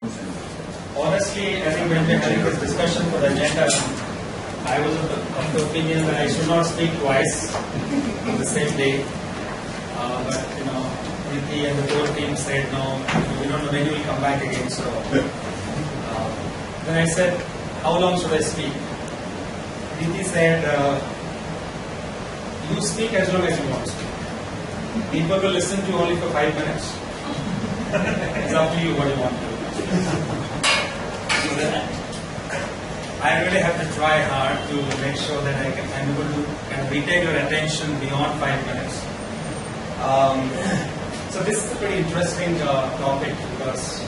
Honestly, I think when we're having this discussion for the agenda, I was of the opinion that I should not speak twice on the same day. But Niti and the whole team said no, we don't know when you will come back again. So then I said, how long should I speak? Niti said, you speak as long as you want to speak. People will listen to you only for 5 minutes. It's up to you what you want to do. So then I really have to try hard to make sure that I'm able to kind of retain your attention beyond 5 minutes. So this is a pretty interesting topic because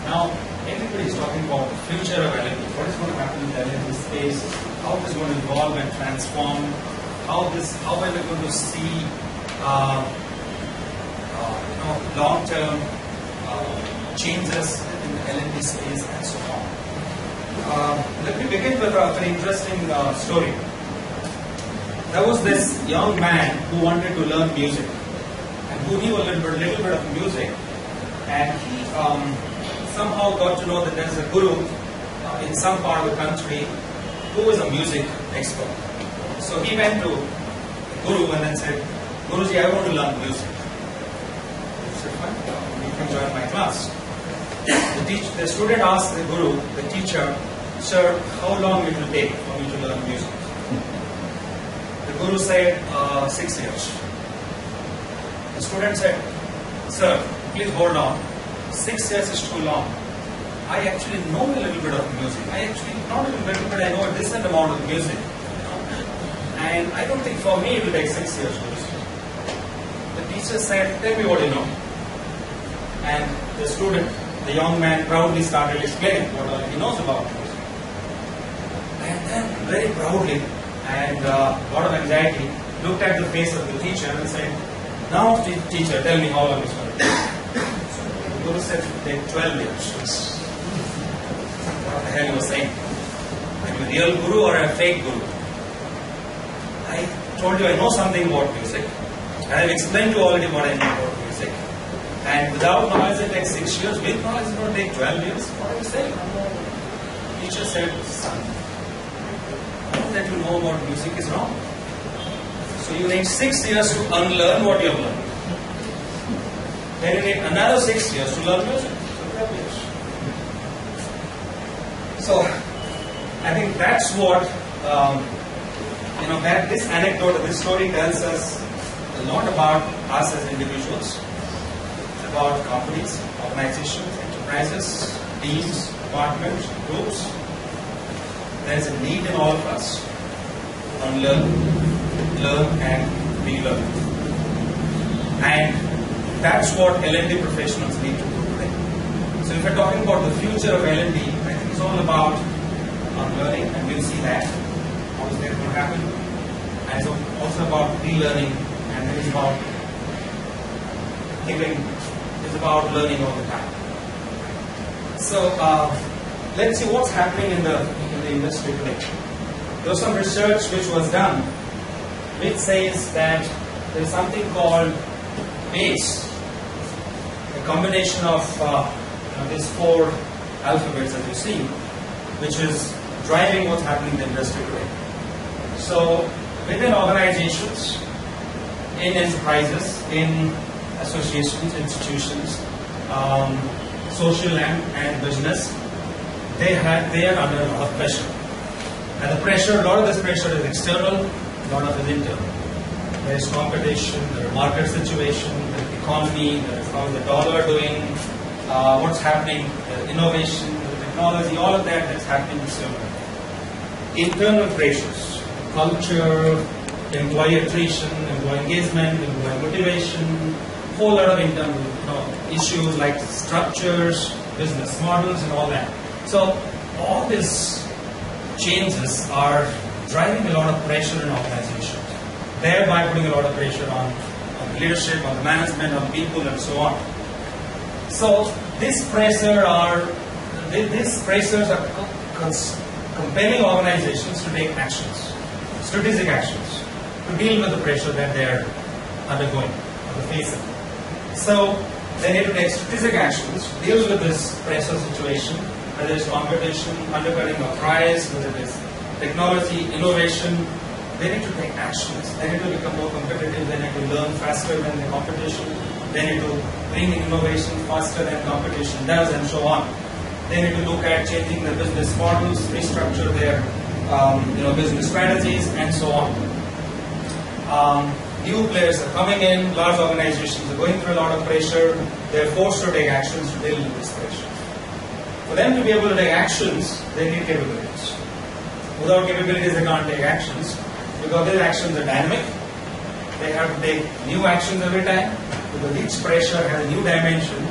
now everybody is talking about the future of L&D. What is going to happen in the L&D space? How it is going to evolve and transform? How are we going to see long-term changes in the L&D space and so on? Let me begin with a very interesting story. There was this young man who wanted to learn music and who knew a little bit of music, and he somehow got to know that there is a guru in some part of the country who is a music expert. So he went to the guru and then said, Guruji, I want to learn music. He said, fine, you can join my class. The student asked the guru, the teacher, sir, how long it will take for me to learn music? The guru said, 6 years. The student said, sir, please hold on. 6 years is too long. I actually know a little bit of music. Not a little bit, I know a decent amount of music. And I don't think for me it will take 6 years to listen. The teacher said, tell me what you know. And the student, the young man, proudly started explaining what all he knows about music. And then very proudly and a lot of anxiety looked at the face of the teacher and said, now teacher, tell me how long it's going to take. So the guru said it will take 12 years. What the hell he was saying? Are you a real guru or a fake guru? I told you I know something about music. I have explained to you already what I know about music. And without knowledge it takes 6 years. With knowledge it will take 12 years. What are you saying? The teacher said, son, all that you know about music is wrong. So you need 6 years to unlearn what you have learned. Then you need another 6 years to learn music. So 12 years. So I think that's what that this anecdote, this story tells us a lot about us as individuals, about companies, organizations, enterprises, teams, departments, groups. There is a need in all of us to unlearn, learn and relearn. And that's what L&D professionals need to do today. So if we're talking about the future of L&D, I think it's all about unlearning, and we'll see that. How is that going to happen? And it's also about relearning, and it is about giving, it's about learning all the time. So let's see what's happening in the industry today. There was some research which was done which says that there is something called BASE, a combination of these 4 alphabets that you see, which is driving what's happening in the industry today. So within organizations, in enterprises, in associations, institutions, social and business, they are under a lot of pressure. And a lot of this pressure is external, a lot of it is internal. There is competition, there are market situation, there is economy, there is how the dollar doing, what's happening, innovation, technology, all of that is happening externally. Internal pressures, culture, employee attrition, employee engagement, employee motivation, whole lot of internal issues like structures, business models and all that. So all these changes are driving a lot of pressure in organizations, thereby putting a lot of pressure on leadership, on the management, on people and so on. So these pressures are compelling organizations to take actions, strategic actions, to deal with the pressure that they are undergoing or facing. So They need to take strategic actions to deal with this pressure situation, whether it's competition, undercutting of price, whether it is technology, innovation. They need to take actions. They need to become more competitive. They need to learn faster than the competition. They need to bring in innovation faster than competition does, and so on. They need to look at changing their business models, restructure their business strategies, and so on. New players are coming in. Large organizations are going through a lot of pressure. They're forced to take actions to deal with this pressure. For them to be able to take actions, they need capabilities. Without capabilities, they can't take actions. Because these actions are dynamic, they have to take new actions every time, because each pressure has a new dimension,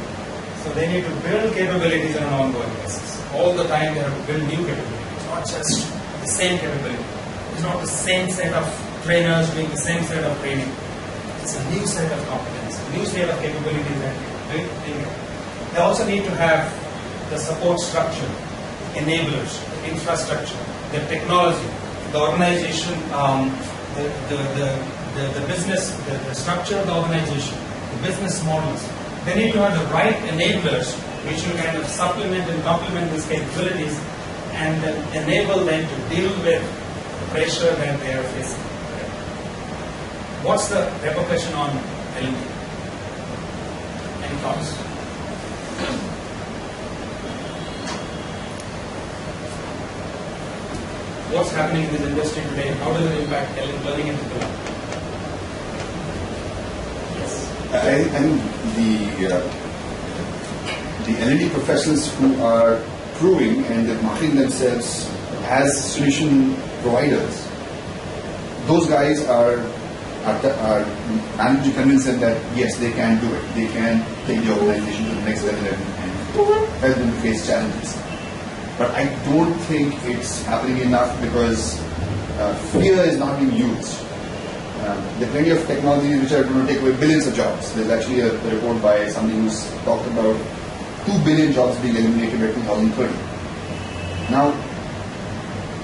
so they need to build capabilities on an ongoing basis. All the time they have to build new capabilities, not just the same capability. It's not the same set of trainers doing the same set of training. It's a new set of competence, a new set of capabilities that they build. They also need to have the support structure, enablers, infrastructure, the technology, the organization, the business, the structure of the organization, the business models. They need to have the right enablers which will kind of supplement and complement these capabilities and enable them to deal with the pressure that they are facing. What's the repercussion on L&D? Any thoughts? What's happening in this industry today? How does it impact learning and development? Yes. I think the L&D professionals who are proving and they're marketing themselves as solution providers, those guys are managed to convince them that yes, they can do it. They can take the organization to the next level and help them face challenges. But I don't think it's happening enough because fear is not being used. There are plenty of technologies which are going to take away billions of jobs. There's actually a report by somebody who's talked about 2 billion jobs being eliminated by 2030. Now,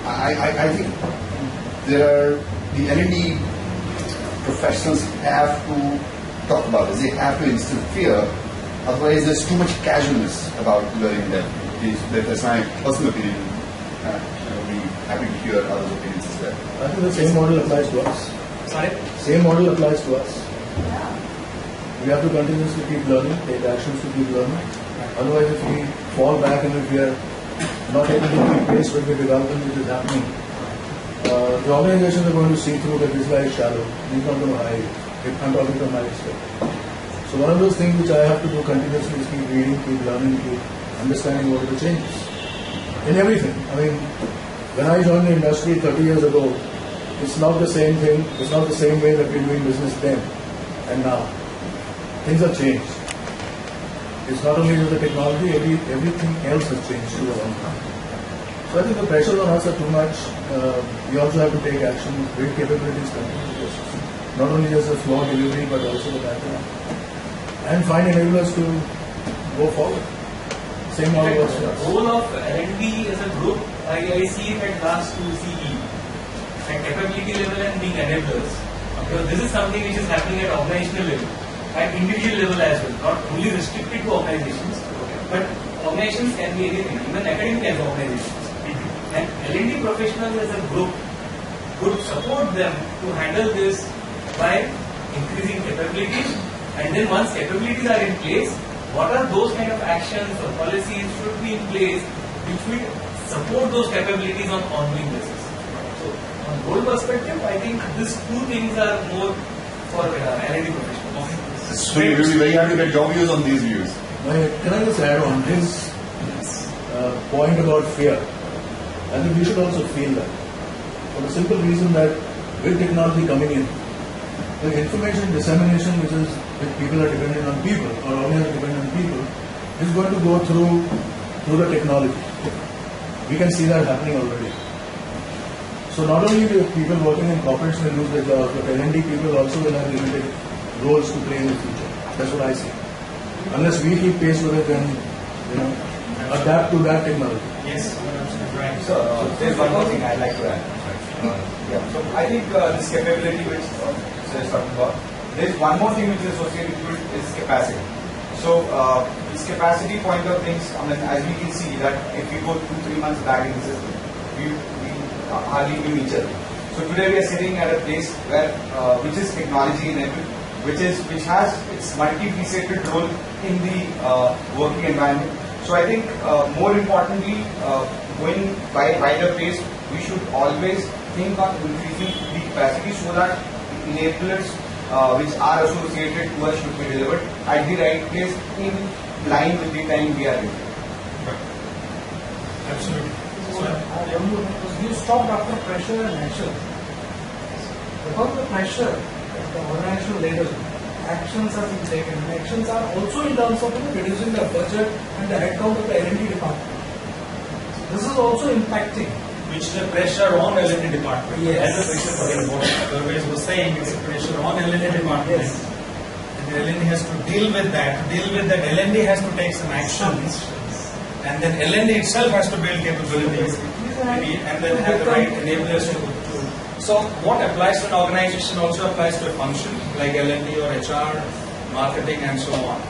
I think the L&D professionals have to talk about this. They have to instill fear. Otherwise, there's too much casualness about learning them. That's my personal opinion. I'll be happy to hear others' opinions as well. I think the same model applies to us. Sorry? Same model applies to us. Yeah. We have to continuously keep learning, take actions to keep learning. Otherwise, if we fall back and if we are not able to keep pace with the development which is happening, the organizations are going to see through that this guy is shallow. He's not going to hide. I'm talking from my perspective. So one of those things which I have to do continuously is keep reading, keep learning, keep understanding what are the changes in everything. I mean, when I joined the industry 30 years ago, it's not the same thing. It's not the same way that we're doing business then and now. Things have changed. It's not only with the technology, everything else has changed too along the time. So I think the pressures on us are too much. We also have to take action, build capabilities continuously. Not only just the floor delivery, but also the background. And find enablers to go forward. Same model works for us. The role of L&D as a group, I see it at last to CE, at capability level and being enablers. Because this is something which is happening at organizational level, at individual level as well, not only restricted to organizations, but organizations can be anything, even academic as organizations. And L&D professionals as a group could support them to handle this by increasing capabilities, and then once capabilities are in place, what are those kind of actions or policies should be in place which will support those capabilities on ongoing basis. So, on goal perspective, I think these two things are more for L&D professionals. So you will be very happy to get your views on these views. Can I just add on this point about fear? I think we should also feel that. For the simple reason that with technology coming in, the information dissemination which people are dependent on people or organizations dependent on people is going to go through the technology. We can see that happening already. So not only will people working in corporates will lose their jobs, but L&D people also will have limited roles to play in the future. That's what I see. Unless we keep pace with it, then adapt to that technology. Yes, right. So there's one more thing I'd like to add. So I think this capability which Sir is talking about, there's one more thing which is associated with it is capacity. So this capacity point of things, I mean, as we can see that if we go 2-3 months back in the system, we hardly knew each other. So today we are sitting at a place where which is technology enabled, which has its multifaceted role in the working environment. So I think more importantly, going by the pace, we should always think on increasing the capacity so that the enablers which are associated to us should be delivered at the right place in line with the time we are in. Absolutely. You stopped after pressure and action. Because the pressure at the organizational level, actions are being taken. And actions are also in terms of reducing the budget and the headcount of the L&D department. This is also impacting. Which is a pressure on L&D department. Yes. And the pressure for what Gurvesh was saying, it's a pressure on L&D department. Yes. And the L&D has to deal with that. To deal with that, L&D has to take some actions. And then L&D itself has to build capabilities. And then have the right enablers to. So what applies to an organization also applies to a function like L&D or HR, marketing and so on.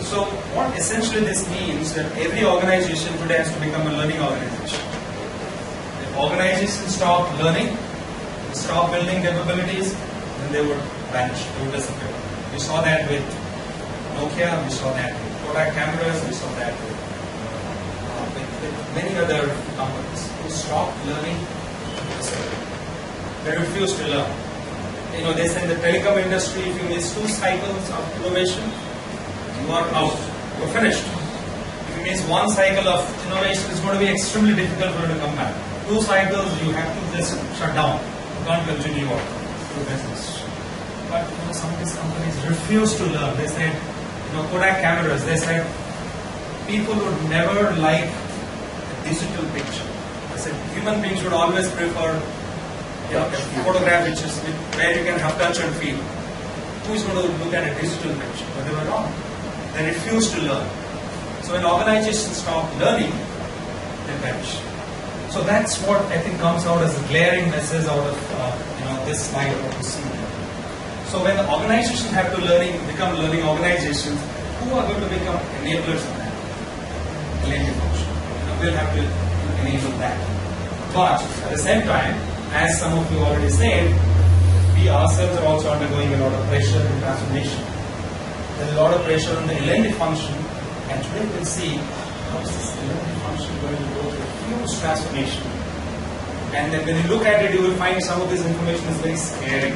So what essentially this means that every organization today has to become a learning organization. If organizations stop learning, stop building capabilities, then they would vanish, they would disappear. We saw that with Nokia, we saw that with Kodak cameras, we saw that with many other companies who stopped learning. They refuse to learn. You know, they say in the telecom industry, if you miss 2 cycles of innovation, you are out. You're finished. If you miss 1 cycle of innovation, it's going to be extremely difficult for you to come back. 2 cycles, you have to just shut down. You can't continue your business. But you know, some of these companies refuse to learn. They said, you know, Kodak cameras, they said, people would never like a digital picture. They said, human beings would always prefer a photograph where you can have touch and feel. Who is going to look at a digital picture? But they were wrong. They refused to learn. So when organizations stop learning, they vanish. So that's what I think comes out as a glaring message out of this slide what you see. So when the organizations have to become learning organizations, who are going to become enablers of that? L&D function. We'll have to enable that. But at the same time, as some of you already said, we ourselves are also undergoing a lot of pressure and transformation. There's a lot of pressure on the L&D function, and today we'll see how is this L&D function going to go through a huge transformation. And then when you look at it, you will find some of this information is very scary,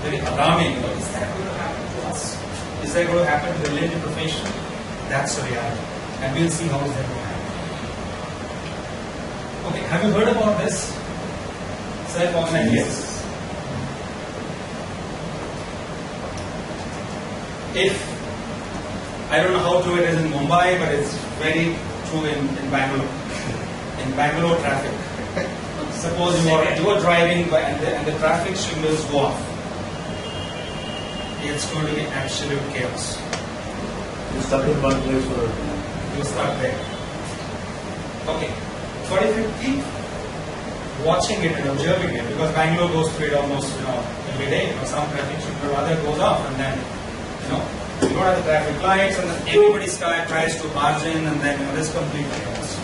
very alarming. Is that going to happen to us? Is that going to happen to the L&D profession? That's the reality. And we'll see how is that going to happen. Okay, have you heard about this? Self-organized? Yes. I don't know how true it is in Mumbai, but it's very true in Bangalore. In Bangalore traffic. Suppose you are driving by and the traffic signals go off. It's going to be absolute chaos. You're stuck in one place for You start there. Okay. But if you keep watching it and observing it, because Bangalore goes through it almost every day, some traffic signal rather goes off, and then you don't have the traffic lights, and then everybody tries to barge in, and then there's complete chaos.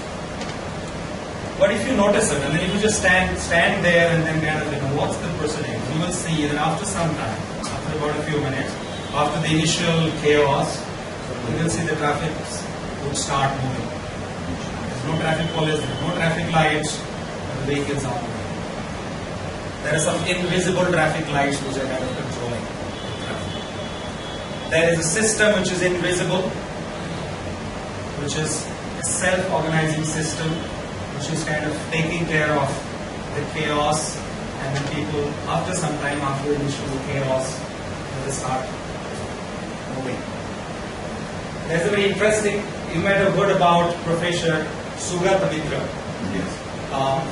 But if you notice it, and then if you just stand there and then kind of what's the proceedings, you will see that after some time, after about a few minutes, after the initial chaos, you will see the traffic would start moving. There's no traffic police, there's no traffic lights, and the vehicles are moving. There are some invisible traffic lights which are kind of controlling traffic. There is a system which is invisible, which is a self-organizing system, which is kind of taking care of the chaos, and then people, after some time, after the initial chaos, they start moving. There's a very interesting, you might have heard about Professor Sugat Mitra. Yes.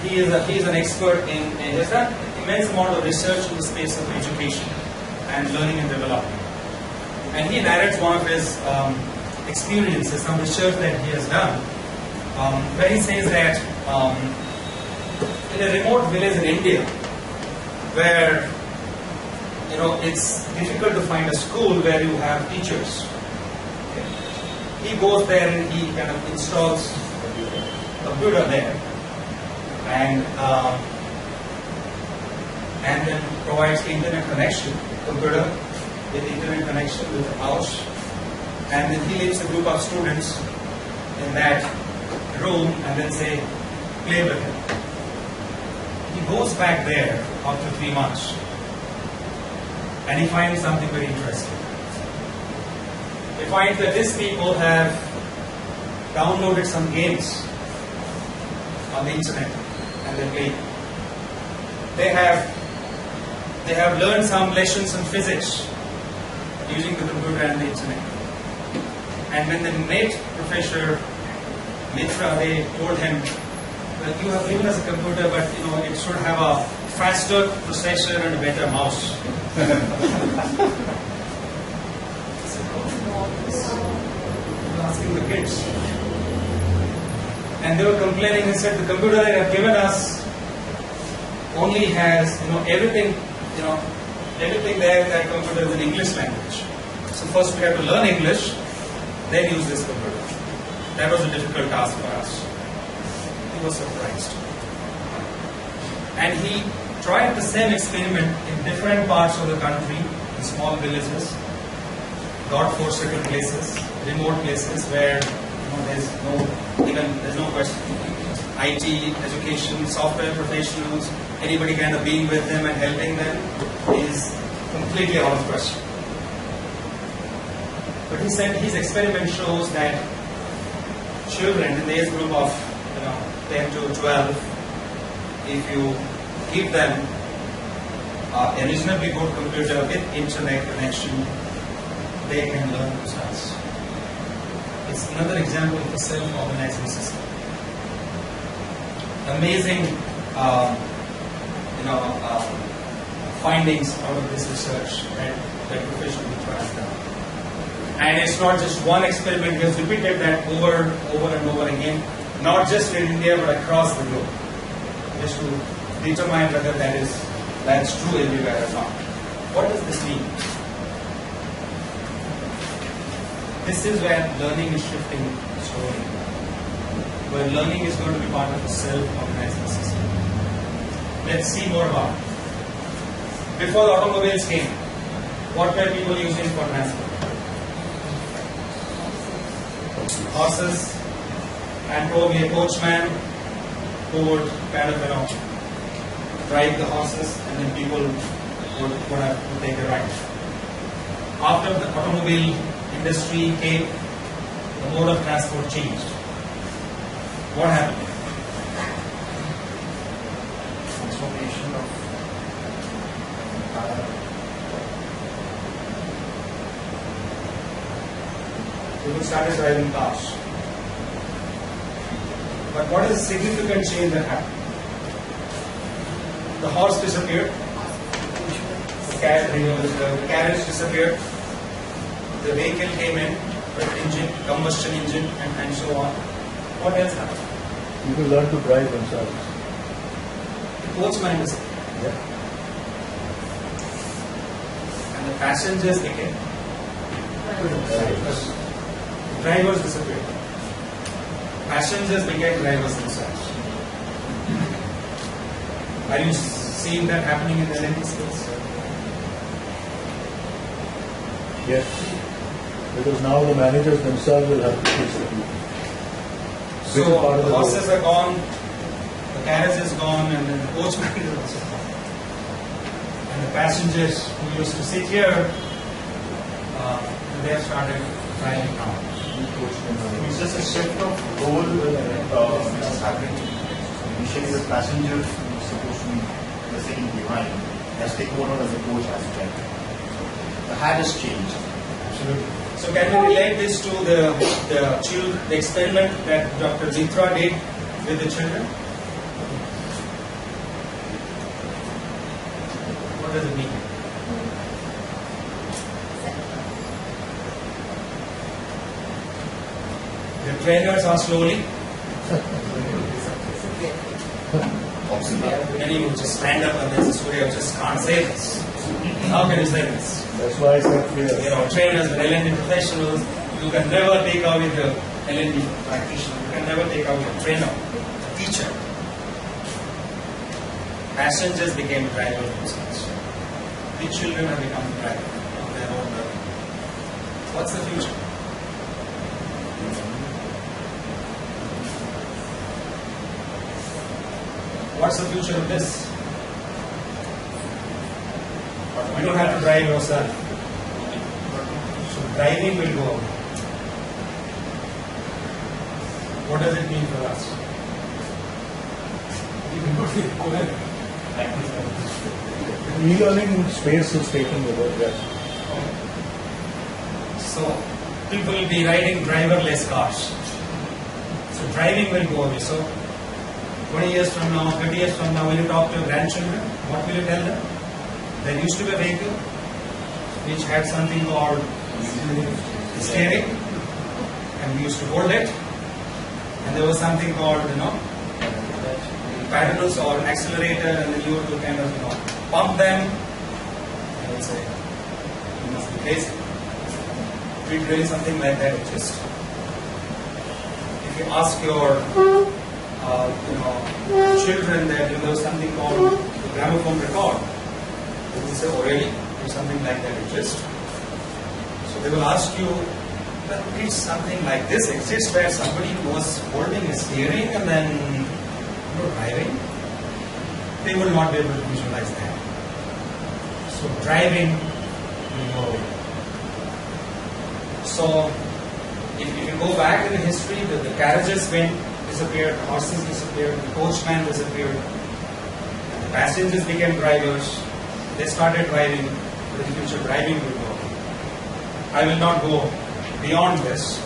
He is an expert he has done immense amount of research in the space of education and learning and development. And he narrates one of his experiences, some research that he has done, where he says that in a remote village in India, where it's difficult to find a school where you have teachers. Okay. he goes there and he kind of installs computer there, and then provides internet connection, computer with internet connection with the house, and then he leaves a group of students in that room and then say, play with him. He goes back there after 3 months and he finds something very interesting. He finds that these people have downloaded some games on the internet and they play. They have learned some lessons in physics using the computer and the internet. And when the NET professor, Mitra, they told him, well, you have given us a computer, but it should have a faster processor and a better mouse. Asking the kids. And they were complaining and said the computer they have given us only has everything there in that computer is in English language. So first we have to learn English, then use this computer. That was a difficult task for us. He was surprised. And he tried the same experiment in different parts of the country, in small villages, God-forsaken places, remote places where there's no question. IT, education, software professionals, anybody kind of being with them and helping them is completely out of question. But he said his experiment shows that children in the age group of 10 to 12, if you give them a reasonably good computer with internet connection, they can learn themselves. It's another example of a self-organizing system. Amazing, findings out of this research that Professor Mitra has done. And it's not just one experiment; he has repeated that over and over again, not just in India but across the globe, just to determine whether that's true everywhere or not. What does this mean? This is where learning is shifting slowly, where learning is going to be part of a self-organizing system. Let's see more about it. Before the automobiles came, what were people using for transport? Horses, and probably a coachman who would kind of drive the horses, and then people would have to take a ride. After the automobile industry came, the mode of transport changed. What happened? Transformation of People started driving cars. But what is the significant change that happened? The horse disappeared. The carriage disappeared. The vehicle came in with engine, combustion engine, and so on. What else happened? people learn to drive themselves. The coachman disappeared. Yeah. And the passengers became. Drivers disappeared. Passengers became drivers themselves. Are you seeing that happening in the L&T space? Yes. Because now the managers themselves will have to teach the people. So the horses are gone, the carriage is gone, and then the coachman is also gone. And the passengers who used to sit here, they have started driving now. It's just a shift of role which is happening. Initially, the passenger who was supposed to be the sitting behind has taken over as a coach as well. The hat has changed. Absolutely. So can we relate this to the experiment that Dr. Mitra did with the children? What does it mean? The trainers are slowly. Can you just stand up and then Surya just can't say this? How can you say this? That's why I said clear. Trainers, L&D professionals, You can never take away the L&D practitioner. You can never take away the trainer, the teacher. Passengers became drivers themselves. The children have become drivers of their own learning. What's the future? What's the future of this? You don't have to drive yourself. So driving will go away. What does it mean for us? E-learning space is taking over, yes. So people will be riding driverless cars. So driving will go away. So 20 years from now, 30 years from now, when you talk to your grandchildren, what will you tell them? There used to be a vehicle which had something called steering, and we used to hold it, and there was something called, pedals or an accelerator, and then you would kind of, pump them. I would say, you must be crazy. Did really something like that exist? If you ask your, children that there was something called the gramophone record, they will say, oh really? Did something like that exist? So they will ask you, well, did something like this exist where somebody was holding a steering and then driving? They will not be able to visualize that. So driving will go away. So if you go back in the history, the carriages disappeared, the horses disappeared, the coachman disappeared, and the passengers became drivers. They started driving. In the future, driving will go away. I will not go beyond this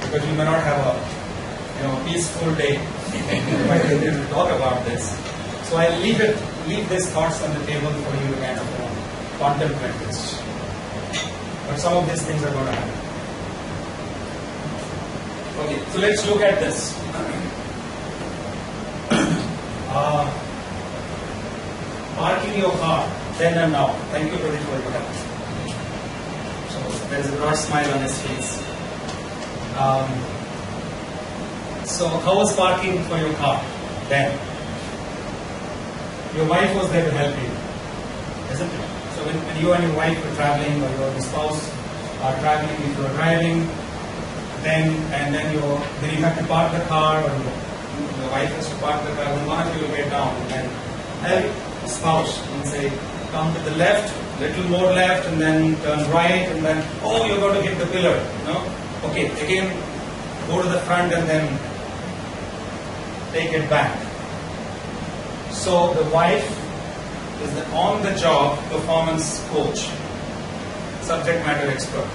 because we may not have a peaceful day if I continue to talk about this. So I'll leave these thoughts on the table for you to kind of contemplate this. But some of these things are going to happen. Okay, so let's look at this. Parking your car then and now. Thank you, Pradeep, for your help. So there is a broad smile on his face. So how was parking for your car then? Your wife was there to help you, isn't it? So when you and your wife were traveling, or your spouse are traveling, if you are driving, then you have to park the car, or your wife has to park the car, then one of you will get down and help the spouse and say, come to the left, little more left, and then turn right, and then, oh, you're going to hit the pillar. Okay, again, go to the front and then take it back. So the wife is the on-the-job performance coach, subject matter expert,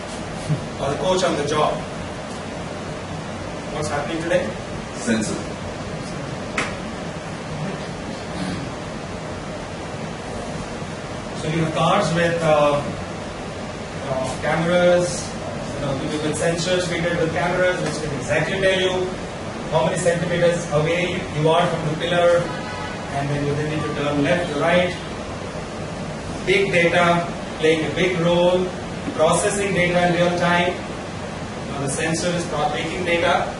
or the coach on the job. What's happening today? Sensor. So you have cars with cameras, with sensors fitted with cameras, which can exactly tell you how many centimeters away you are from the pillar, and then you need to turn left to right. Big data playing a big role, processing data in real time. The sensor is taking data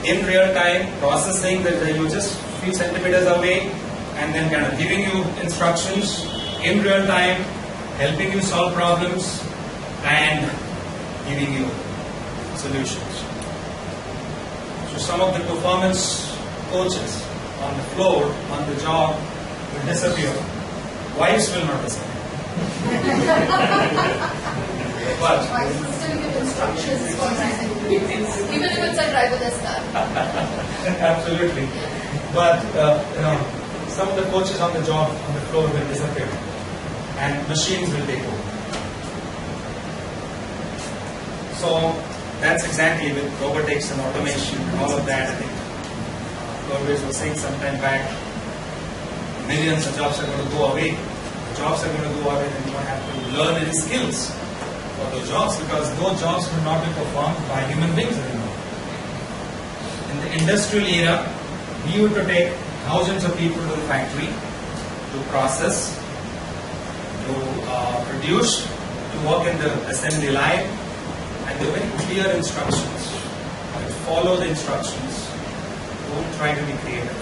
in real time, processing that you're just a few centimeters away, and then kind of giving you instructions in real time, helping you solve problems, and giving you solutions. So some of the performance coaches on the floor, on the job, will disappear. Wives will not disappear. But Wives will still give instructions for driving, even if it's a driverless car. absolutely. But some of the coaches on the job, on the floor, will disappear, and machines will take over. So that's exactly with robotics and automation and all of that. I think Corbett was saying some time back, millions of jobs are going to go away. The jobs are going to go away, and you don't have to learn any skills for those jobs, because those jobs will not be performed by human beings anymore. In the industrial era, we used to take thousands of people to the factory to process, to produce, to work in the assembly line, and They're very clear instructions. Follow the instructions. Don't try to be creative.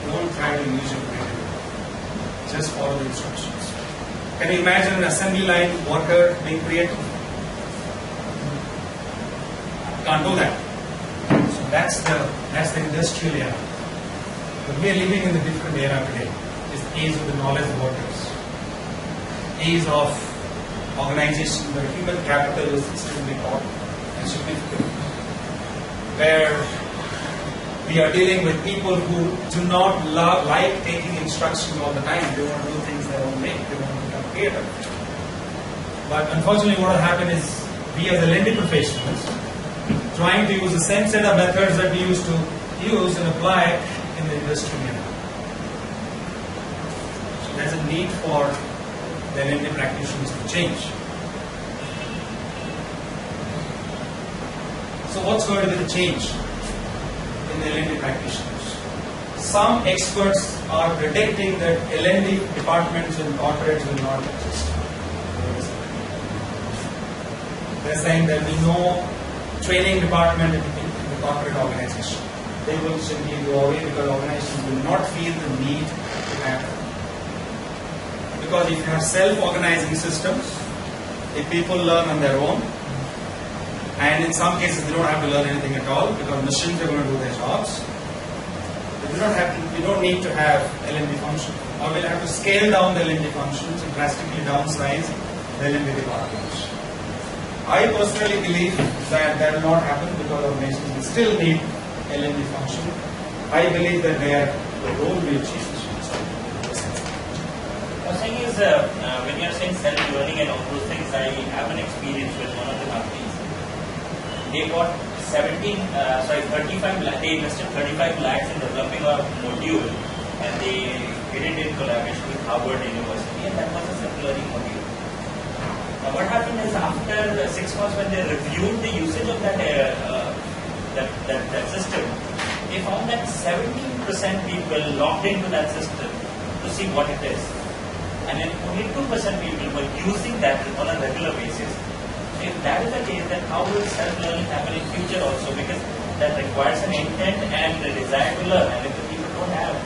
Don't try to use your creativity. Just follow the instructions. Can you imagine an assembly line worker being creative? Can't do that. So that's the industrial era. But we are living in a different era today. It's the age of the knowledge workers. Age of organization where human capital is extremely important and significant. Where we are dealing with people who do not like taking instruction all the time. They want to do things their own way. They want to become creative. But unfortunately what will happen is we as L&D professionals trying to use the same set of methods that we used to use and apply in the industry now. So there's a need for the L&D practitioners to change. So what's going to be the change in the L&D practitioners? Some experts are predicting that L&D departments and corporates will not exist. They're saying there will be no training department in the corporate organization. They will simply go away because organizations will not feel the need to have them. Because if you have self-organizing systems, if people learn on their own, and in some cases they don't have to learn anything at all because machines are going to do their jobs. We don't need to have L&D function, or we'll have to scale down the L&D functions and drastically downsize the L&D departments. I personally believe that will not happen because organizations will still need L&D function. I believe that their role will change. What I'm saying is, when you're saying self-learning and all those things, I have an experience with one of the companies. They got 35 lakhs, they invested 35 lakhs in developing a module, and they did it in collaboration with Harvard University, and that was a self-learning module. Now what happened is after 6 months when they reviewed the usage of that system, they found that 17% people logged into that system to see what it is. And then only 2% people were using that on a regular basis. If that is the case, then how will self-learning happen in future also? Because that requires an intent and a desire to learn. And if the people don't have,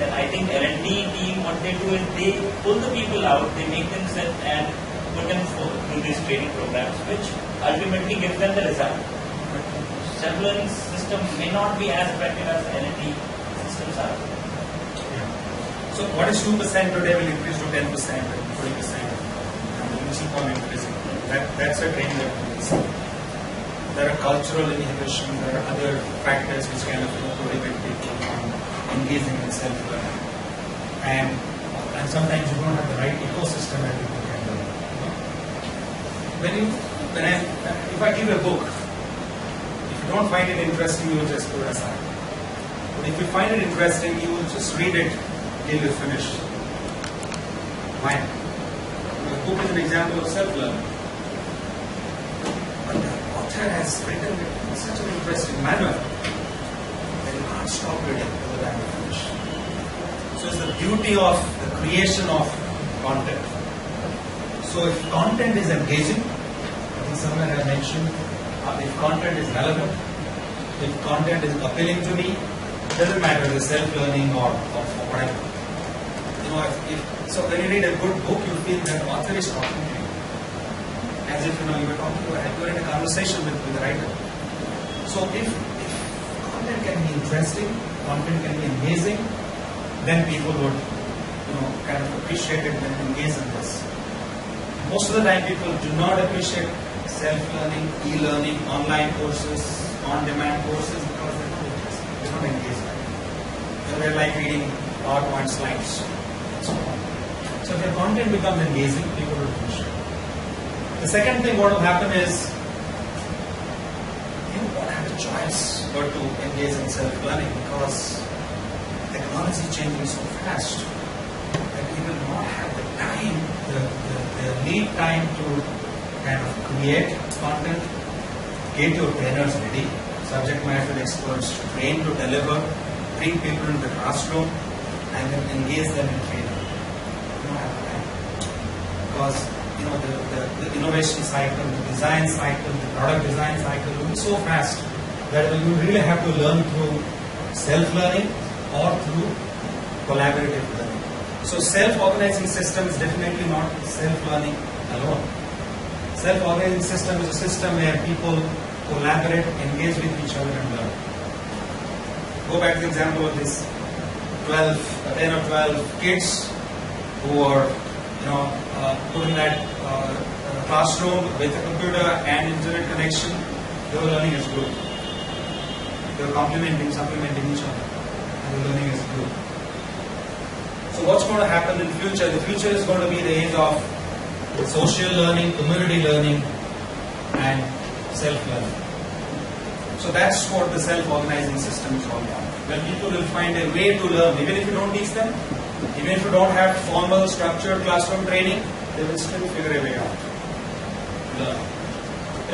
then I think L&D team, what they do is they pull the people out, they make them sit and put them through these training programs, which ultimately gives them the result. Self-learning system may not be as effective as L&D systems are. So what is 2% today will increase to 10% and 20%. And we keep on increasing. That's a trend that we see. There are cultural inhibitions, there are other factors which kind of prohibit people from engaging in self-learning. And sometimes you don't have the right ecosystem that people can learn. If I give you a book, if you don't find it interesting, you will just put it aside. But if you find it interesting, you will just read it till you finish. Why? The book is an example of self-learning. But the author has written it in such an interesting manner that you can't stop reading till the time you finish. So it's the beauty of the creation of content. So if content is engaging, I think someone has mentioned, if content is relevant, if content is appealing to me, it doesn't matter if it's self-learning or whatever. So when you read a good book, you feel that the author is talking to you. As if you were talking to you were in a conversation with the writer. So if content can be interesting, content can be amazing, then people would kind of appreciate it and engage in this. Most of the time people do not appreciate self-learning, e-learning, online courses, on-demand courses because they're not interested. They're not engaged. They're like reading PowerPoint slides and so on. So if your content becomes engaging, people will appreciate it. The second thing what will happen is you won't have a choice but to engage in self-learning because technology is changing so fast that you will not have the time, the lead time to kind of create content, get your trainers ready, subject matter experts trained to deliver, bring people into the classroom and then engage them in training. You don't have the time because the innovation cycle, the design cycle, the product design cycle will be so fast that you really have to learn through self-learning or through collaborative learning. So self-organizing system is definitely not self-learning alone. Self-organizing system is a system where people collaborate, engage with each other and learn. Go back to the example of this 10 or 12 kids who are put in that classroom with a computer and internet connection. They were learning as a group. They were supplementing each other, and they were learning as a group. So what's going to happen in the future? The future is going to be the age of social learning, community learning, and self-learning. So that's what the self-organizing system is all about. When people will find a way to learn, even if you don't teach them, even if you don't have formal, structured classroom training, they will still figure a way out to learn.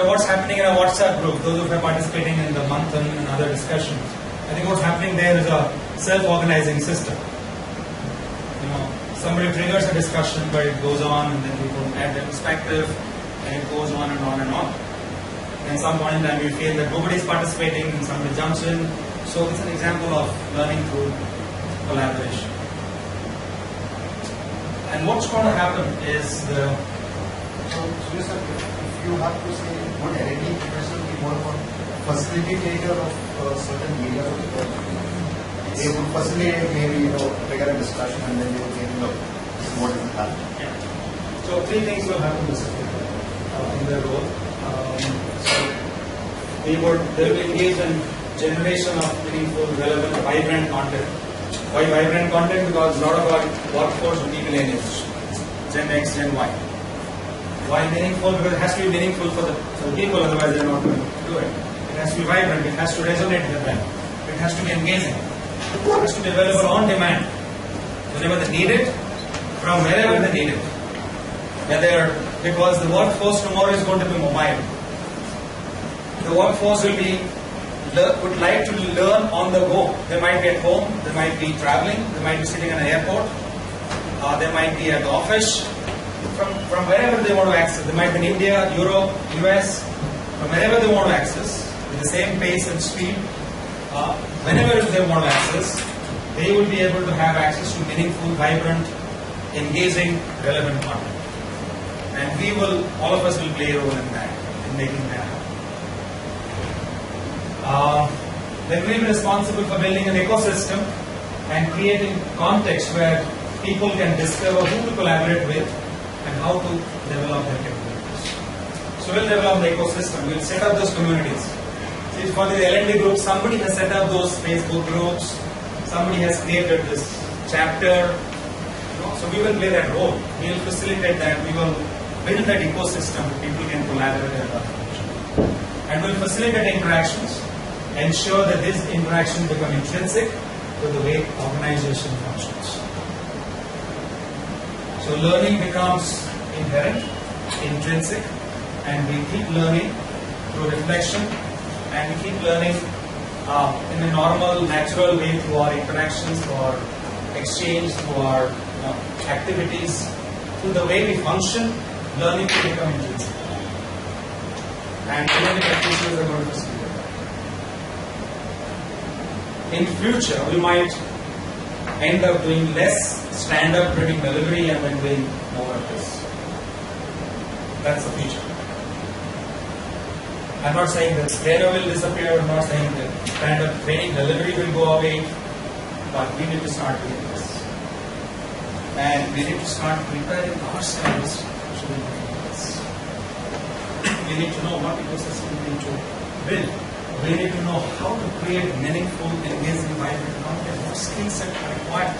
What's happening in a WhatsApp group, those who are participating in the Manthan and other discussions, I think what's happening there is a self-organizing system. Somebody triggers a discussion, but it goes on, and then people add their perspective, and it goes on and on and on. And at some point in time, we feel that nobody is participating, and somebody jumps in. So it's an example of learning through collaboration. And what's going to happen is So, if you have to say, would L&D professional be more of a facilitator of certain areas of the project? They would facilitate maybe, trigger a discussion and then they would say, look, this is what is happening. So three things will happen in their role. So they will engage in generation of meaningful, relevant, vibrant content. Why vibrant content? Because a lot of our workforce will be millennials, Gen X, Gen Y. Why meaningful? Because it has to be meaningful for the people, otherwise they're not going to do it. It has to be vibrant, it has to resonate with them, it has to be engaging, it has to be available on demand, whenever they need it, from wherever they need it. Because the workforce tomorrow is going to be mobile. The workforce would like to learn on the go. They might be at home, they might be traveling, they might be sitting in an airport, they might be at the office. From wherever they want to access, they might be in India, Europe, US, from wherever they want to access, with the same pace and speed, whenever they want to access, they will be able to have access to meaningful, vibrant, engaging, relevant content. And all of us will play a role in that, in making that happen. Then we will be responsible for building an ecosystem and creating context where people can discover who to collaborate with and how to develop their capabilities. So we'll develop the ecosystem, we'll set up those communities. See, for the L&D group, somebody has set up those Facebook groups, somebody has created this chapter, so we will play that role. We will facilitate that, we will build that ecosystem where people can collaborate and function. And we will facilitate interactions, ensure that this interaction become intrinsic to the way organization functions. So learning becomes inherent, intrinsic, and we keep learning through reflection, and we keep learning in a normal, natural way through our interactions, through our exchange, through our activities, through the way we function. Learning will become intrinsic, and learning practitioners are going to facilitate that. In future, we might end up doing less stand-up training delivery and then doing more of this. That's the future. I'm not saying that data will disappear, I'm not saying that stand-up training delivery will go away, but we need to start doing this. And we need to start preparing ourselves to do this. We need to know what ecosystem we need to build. We need to know how to create meaningful, engaging, vibrant content. What skill set are required.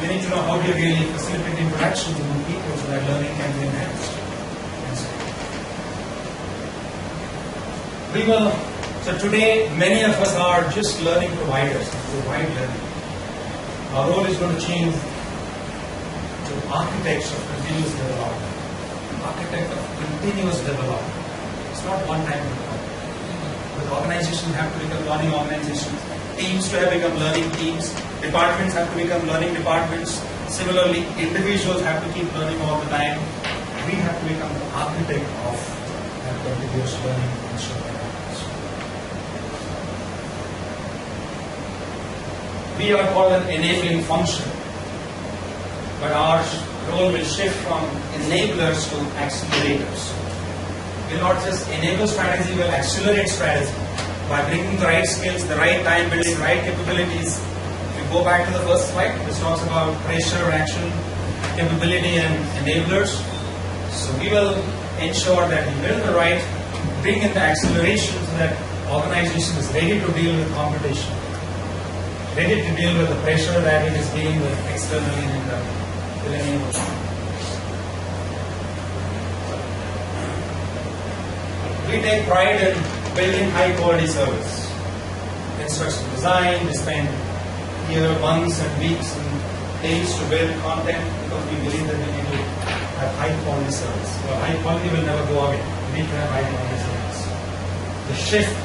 We need to know how to really facilitate interactions among people so that learning can be enhanced. So today, many of us are just learning providers, provide learning. Our role is going to change to architects of continuous development. Architect of continuous development. It's not one-time development. But organizations have to become learning organizations. Teams to have become learning teams. Departments have to become learning departments. Similarly, individuals have to keep learning all the time. have to become the architect of that continuous learning to ensure that happens. We are called an enabling function, but our role will shift from enablers to accelerators. We will not just enable strategy, we will accelerate strategy by bringing the right skills, the right time, building the right capabilities. If you go back to the first slide, this talks about pressure, action, capability and enablers. So we will ensure that we build the right, bring in the acceleration so that organization is ready to deal with competition, ready to deal with the pressure that it is dealing with externally and internally. Will enable that. We take pride in building high quality service. Instruction design, we spend months and weeks and days to build content because we believe that we need to have high quality service. Well, high quality will never go away. We need to have high quality service. The shift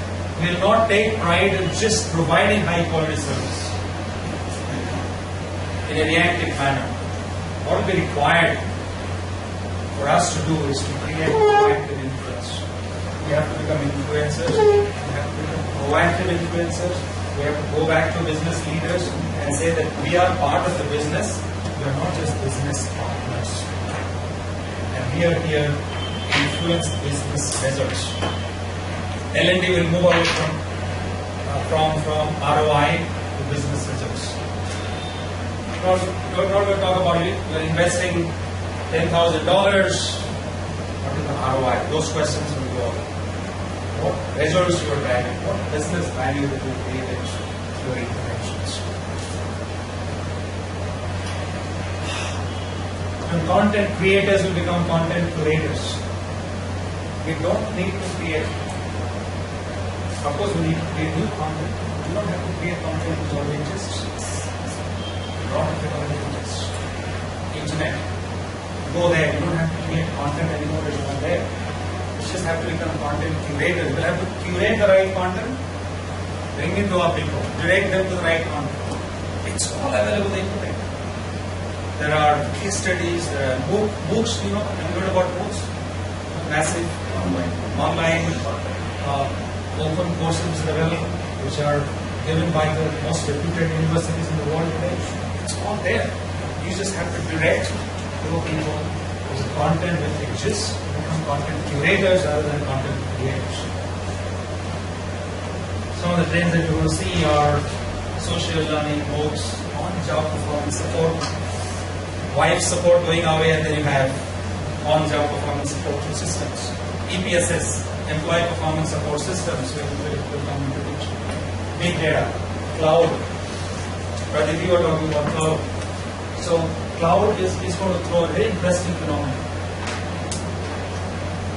will not take pride in just providing high quality service in a reactive manner. What will be required for us to do is to create proactive influence. We have to become influencers. We have to become proactive influencers. We have to go back to business leaders and say that we are part of the business. We are not just business partners. And we are here to influence business results. L&D will move away from ROI to business results. Now, we're not going to talk about it. We're investing $10,000. What is the ROI? Those questions will go away. What results you are driving? What business value that you created through your interventions? And content creators will become content curators. We don't need to create. Of course, we need to create new content. We don't have to create content which already exists. Not if it already exists. Internet. Go there. You don't have to create content anymore that is not there. You just have to become content curators. We'll have to curate the right content, bring it to our people, direct them to the right content. It's all available on the internet. There are case studies, there are books, have you heard about books? Massive online open courses available, which are given by the most reputed universities in the world today. It's all there. You just have to direct to people with the content which exists, become content curators rather than content creators. Some of the trends that you will see are social learning, books, on-job performance support, wife support going away, and then you have on-job performance support systems. EPSS, employee performance support systems, will come into picture. Big data, cloud. Pradeep, you are talking about cloud. So cloud is going to throw a very interesting phenomenon.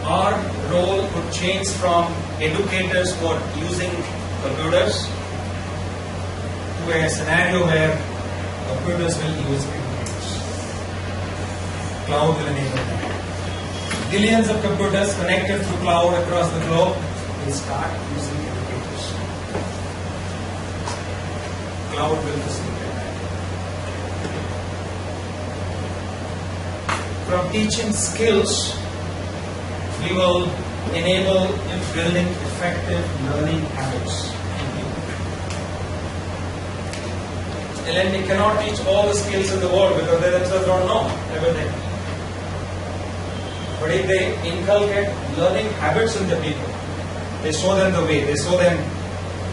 Our role could change from educators who are using computers to a scenario where computers will use educators. Cloud will enable that. Billions of computers connected through cloud across the globe will start using educators. Cloud will facilitate that. From teaching skills, we will enable building effective learning habits in people. L&D cannot teach all the skills in the world because they themselves don't know everything. But if they inculcate learning habits in the people, they show them the way, they show them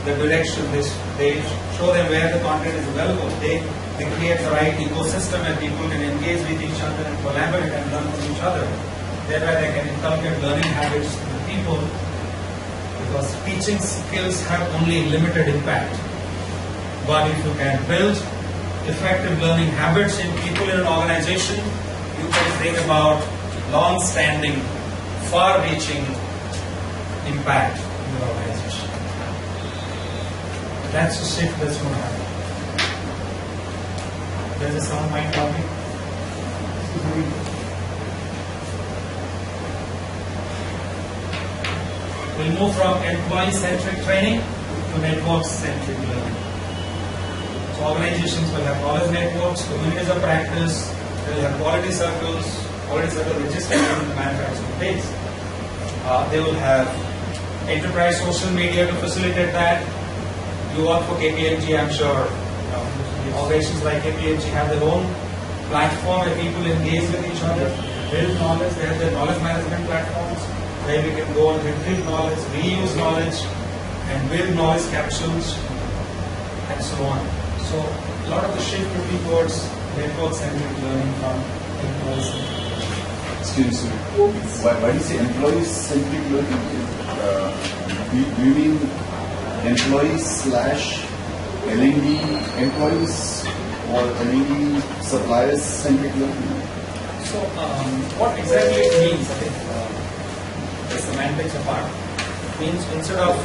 the direction, they show them where the content is available, they create the right ecosystem where people can engage with each other and collaborate and learn from each other. Thereby they can inculcate learning habits in the people, because teaching skills have only limited impact. But if you can build effective learning habits in people in an organization, you can bring about long-standing, far-reaching impact in the organization. That's the shift that's going to happen. There's a sound mind talking. We'll move from employee-centric training to network-centric learning. So organizations will have knowledge networks, communities of practice, they will have quality circles, already sort of registered in the manufacturing base. They will have enterprise social media to facilitate that. You work for KPMG, I'm sure. Organizations like KPMG have their own platform where people engage with each other, build knowledge. They have their knowledge management platforms where we can go and retrieve knowledge, reuse knowledge, and build knowledge capsules, and so on. So a lot of the shift will be towards network-centric learning from employees. Excuse me. Why do you say employee-centric learning? Do you mean employees / L&D employees or L&D suppliers-centric learning? So, what exactly it means, I think, the semantics apart, means instead of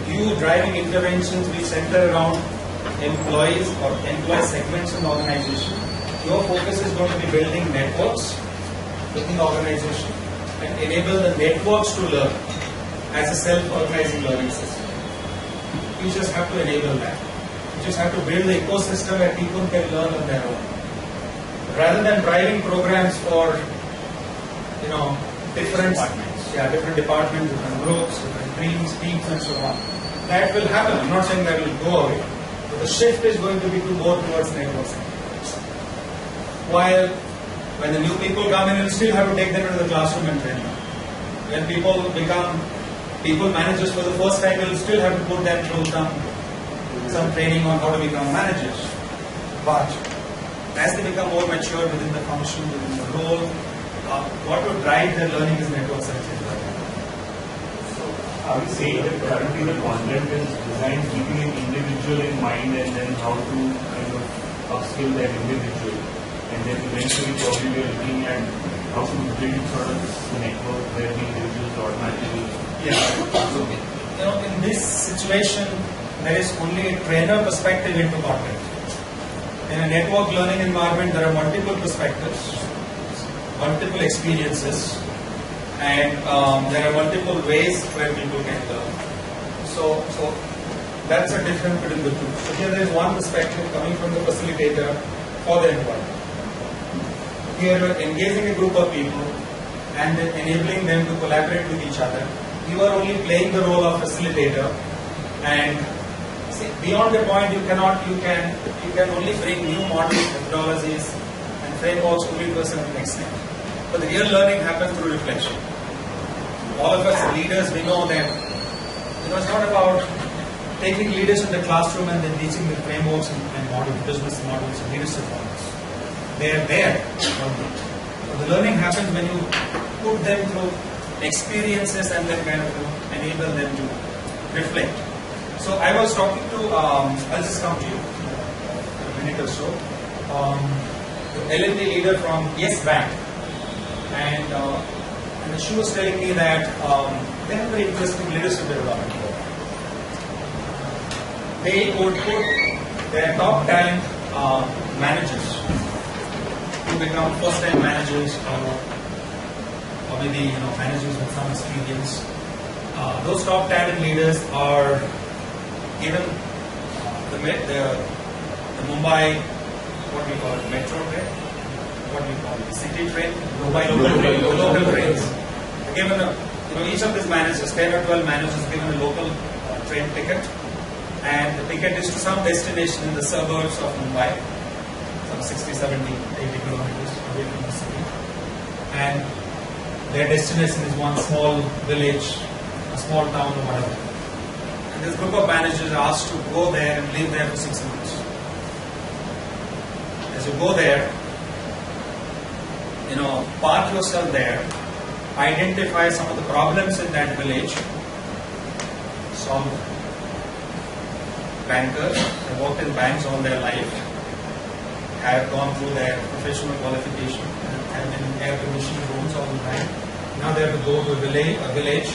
you driving interventions which center around employees or employee segments in the organization, your focus is going to be building networks within the organization and enable the networks to learn as a self-organizing learning system. You just have to enable that. You just have to build the ecosystem where people can learn on their own. Rather than driving programs for, different departments, different groups, different teams, and so on. That will happen. I'm not saying that will go away. But the shift is going to be more towards networks. While when the new people come in, you'll still have to take them into the classroom and train them. When people become people managers for the first time, you'll still have to put them through some training on how to become managers. But as they become more mature within the function, within the role, what would drive their learning is network-centric learning. Are we saying that currently the content is designed keeping an individual in mind and then how to kind of upskill that individual? And then eventually probably we are looking at how to build sort of the network where the individuals automatically... Yeah. So, in this situation, there is only a trainer perspective into content. In a network learning environment, there are multiple perspectives, multiple experiences, and there are multiple ways where people can learn. So that's a difference between the two. So here there is one perspective coming from the facilitator for the environment. Here you are engaging a group of people and then enabling them to collaborate with each other. You are only playing the role of facilitator, and see, beyond the point you can only bring new models, methodologies, and frameworks only to a certain extent. But the real learning happens through reflection. All of us leaders, we know that it's not about taking leaders in the classroom and then teaching the frameworks and models, business models and leadership models. They are there. But the learning happens when you put them through experiences and then kind of enable them to reflect. So I was talking to, I'll just come to you in a minute or so, the L&D leader from Yes Bank. And she was telling me that they have very interesting leadership development program. They would put their top talent managers to become first-time managers or maybe managers with some experience. Those top talent leaders are given the Mumbai, what we call it, metro train, what we call it, city train, Mumbai local trains. Given each of these managers, 10 or 12 managers, given a local train ticket, and the ticket is to some destination in the suburbs of Mumbai, some 60, 70, 80 kilometers away from the city, and their destination is one small village, a small town or whatever. And this group of managers are asked to go there and live there for 6 months. As you go there, park yourself there, identify some of the problems in that village, solve. Bankers have worked in banks all their life, have gone through their professional qualification, have been in air-conditioned rooms all the time. Now they have to go to a village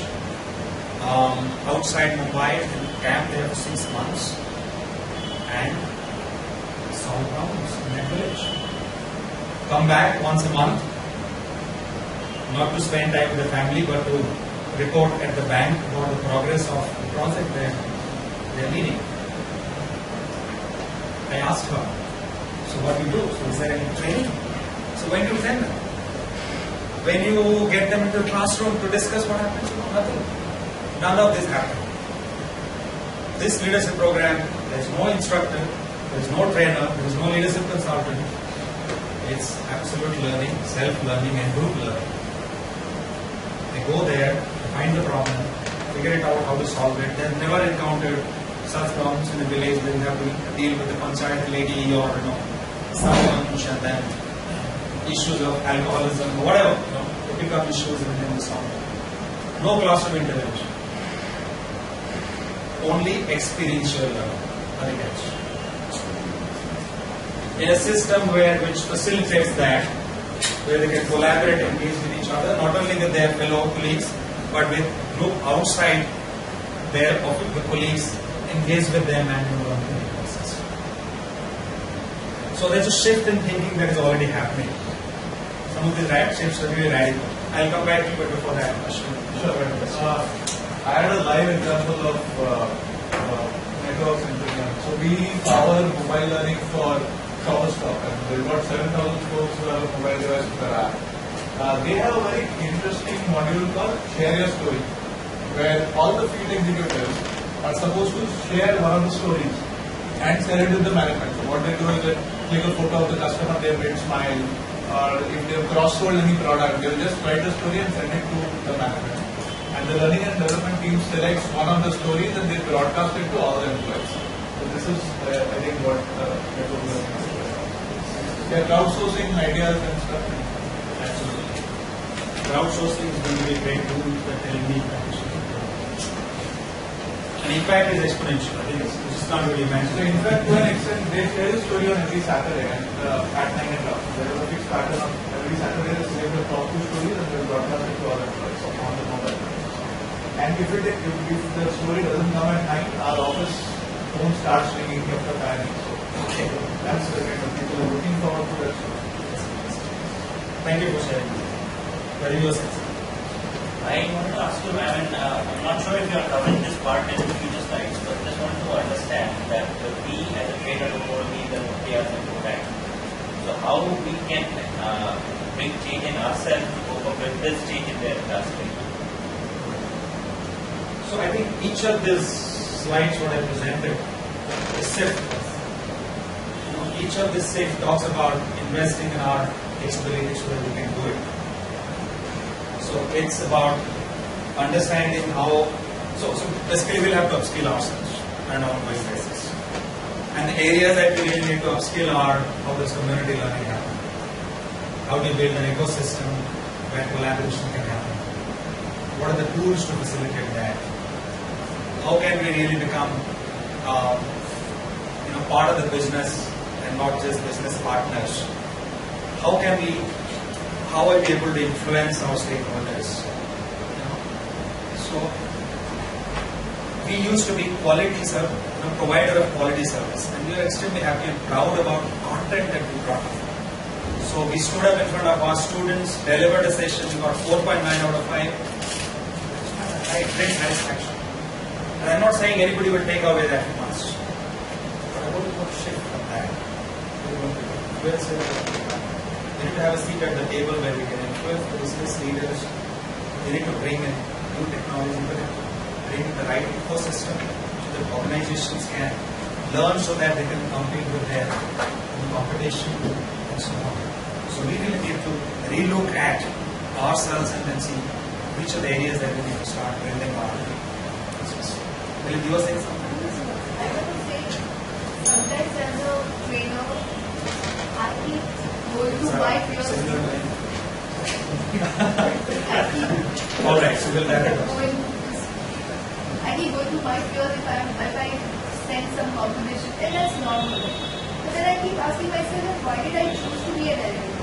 outside Mumbai and camp there for 6 months and solve problems in that village. Come back once a month, not to spend time with the family, but to report at the bank about the progress of the project they are leading. I asked her, so what do you do? So is there any training? So when do you train them? When you get them into the classroom to discuss what happens, nothing. None of this happens. This leadership program, there is no instructor, there is no trainer, there is no leadership consultant. It's absolute learning, self-learning and group learning. They go there, find the problem, figure it out how to solve it. They've never encountered such problems in a village where you have to deal with the panchayat lady or sarpanch and then issues of alcoholism or whatever, to pick up issues and then solve it. No classroom intervention. Only experiential learning, nothing else. In a system which facilitates that, where they can collaborate and engage with each other, not only with their fellow colleagues, but with group outside their the colleagues, engage with them and learn the process. So there's a shift in thinking that is already happening. Some of these shifts are really radical. I'll come back to you, but before that, question. Sure. I had a live example of networks engineering. So we power mobile learning for Shopperstock, and we've got 7,000 folks who have a mobile device with their app. They have a very interesting module called Share Your Story, where all the field executives are supposed to share one of the stories and share it with the management. So what they do is they take a photo of the customer they made smile, or if they've cross-sold any product, they'll just write the story and send it to the management. And the learning and development team selects one of the stories and they broadcast it to all the employees. So this is, I think, what network learning is. They're crowdsourcing ideas and stuff. Absolutely. Crowdsourcing is going to be a great tool for LMD practitioners. And impact is exponential. I think it's just not really imagined. So in fact, to an extent, they share the story on every Saturday and at 9 o'clock. There is a fixed pattern of every Saturday they select the top 2 stories and they broadcast it to all employees on the mobile. And if the story doesn't come at 9, our office phone starts ringing after panic. So that's the kind of people are looking forward to that story. Thank you for sharing. Very useful. I wanted to ask you, I'm not sure if you are covering this part in the future slides, but just wanted to understand that we as a trader don't need the players and product. So how we can bring change in ourselves to cope up with this change in their industry? So I think each of these slides what I presented is SIFT. Each of these SIFT talks about investing in our capabilities so that we can do it. So it's about understanding how, so basically we'll have to upskill ourselves on an ongoing basis. And the areas that we really need to upskill are how does community learning happen? How do you build an ecosystem where collaboration can happen? What are the tools to facilitate that? How can we really become part of the business and not just business partners? How are we able to influence our stakeholders? So we used to be provider of quality service, and we are extremely happy and proud about the content that we brought up. So we stood up in front of our students, delivered a session, we got 4.9 out of 5. Great satisfaction. And I'm not saying anybody will take away that must, but I want to shift from that. We need to have a seat at the table where we can influence the business leaders. They need to bring in new technology, bring the right ecosystem so that organizations can learn so that they can compete with their competition and so on. So we really need to relook at ourselves and then see which are the areas that we need to start building our business. Will you say something? I want to say, sometimes as a trainer, I keep going to my fears. All right, so we'll wrap it up. I keep going to my fears if I sense some competition, and that's normal. But then I keep asking myself, why did I choose to be an LLM?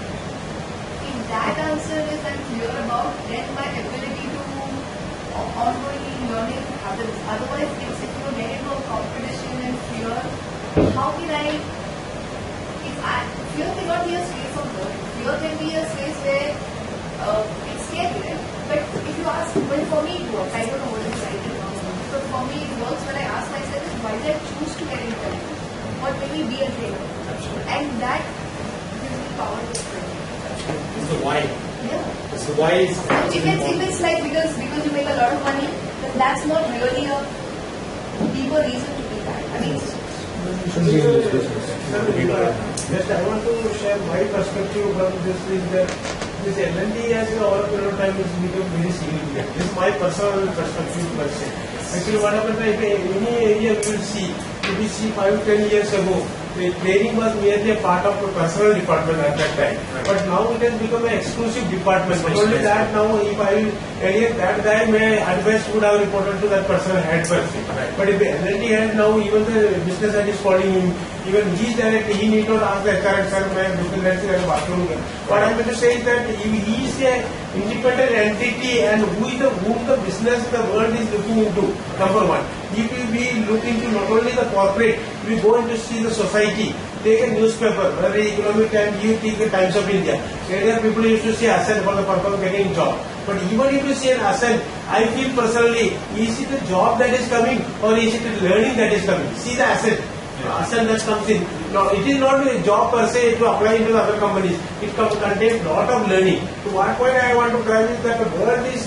If that answer is unclear about, then my ability to ongoing learning happens. Otherwise, if you get into a competition and fear, how can fear cannot be a space of learning. Fear can be a space where it's scary, right? But if you ask, well, for me it works. I don't know what is right and wrong. So for me it works when I ask myself, why did I choose to get into it? What made me be a trainer? And that gives me power to train. It's the why. Yeah. It's the why is If it's like because you make a lot of money, then that's not really a deeper reason to be that. I mean, Shouldn't be in this business. Just I want to share my perspective about this is that this L&D as a over a period of time has become very significant. This is my personal perspective per se. Actually what happened if any area you will see, if you see 5-10 years ago, the training was merely a part of the personal department at that time. But now it has become an exclusive department. Not only that, now if I will, earlier that guy may advice would have reported to that personal head person. But if the L&D head now, even the business head is calling him, even he is directly, he need not ask the HR, sir, my business head is bathroom. What I am going to say is that if he is a independent entity and whom the business, the world is looking into, number one. If we look into not only the corporate, we go into see the society, take a newspaper, whether Economic Times, you take the Times of India. Earlier people used to say asset for the purpose of getting job. But even if you say an asset, I feel personally, is it a job that is coming or is it a learning that is coming? See the asset. Asset that comes in. Now, it is not a job per se to apply into the other companies. It contains lot of learning. To what point I want to drive is that the world is